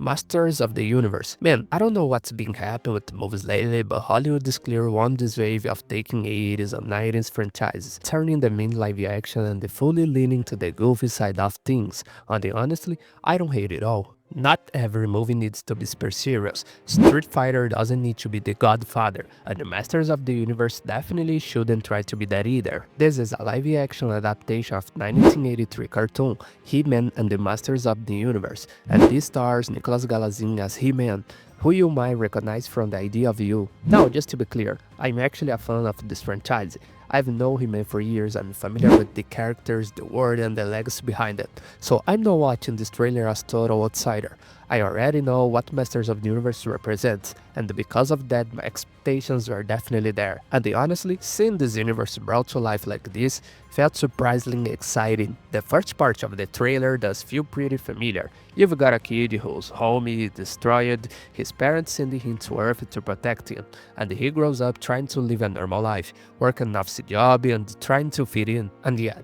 Masters of the Universe. Man, I don't know what's been happening with the movies lately, but Hollywood is clearly on this wave of taking 80s and 90s franchises, turning them in live action and fully leaning to the goofy side of things. And honestly, I don't hate it all. Not every movie needs to be super serious. Street Fighter doesn't need to be the Godfather, and the Masters of the Universe definitely shouldn't try to be that either. This is a live-action adaptation of 1983 cartoon He-Man and the Masters of the Universe, and this stars Nicholas Galazin as He-Man, who you might recognize from the idea of you. Now, just to be clear, I'm actually a fan of this franchise. I've known He-Man for years and familiar with the characters, the world, and the legacy behind it, so I'm not watching this trailer as total outsider. I already know what Masters of the Universe represents, and because of that, my expectations were definitely there. And honestly, seeing this universe brought to life like this felt surprisingly exciting. The first part of the trailer does feel pretty familiar. You've got a kid whose home is destroyed, his parents sending him to Earth to protect him, and he grows up trying to live a normal life, working an office job and trying to fit in. And yeah,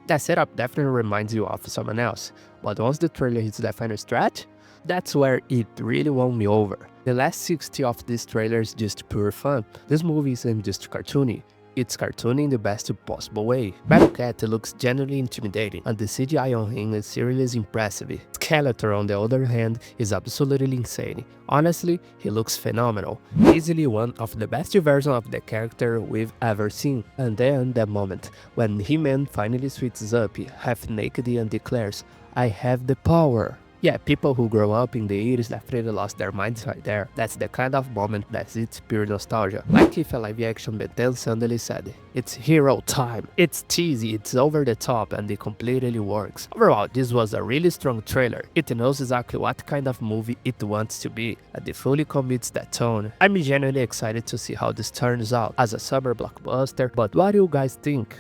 that setup definitely reminds you of someone else. But once the trailer hits the final stretch, that's where it really won me over. The last 60 of this trailer is just pure fun. This movie isn't just cartoony. It's cartoony in the best possible way. Battle Cat looks genuinely intimidating, and the CGI on him is seriously impressive. Skeletor, on the other hand, is absolutely insane. Honestly, he looks phenomenal. Easily one of the best versions of the character we've ever seen. And then that moment, when He-Man finally switches up, half naked and declares, "I have the power." Yeah, people who grow up in the 80s definitely lost their minds right there. That's the kind of moment that's it's pure nostalgia. Like if a live-action Ben 10 suddenly said, "It's hero time." It's cheesy, it's over the top, and it completely works. Overall, this was a really strong trailer. It knows exactly what kind of movie it wants to be, and it fully commits that tone. I'm genuinely excited to see how this turns out as a summer blockbuster, but what do you guys think?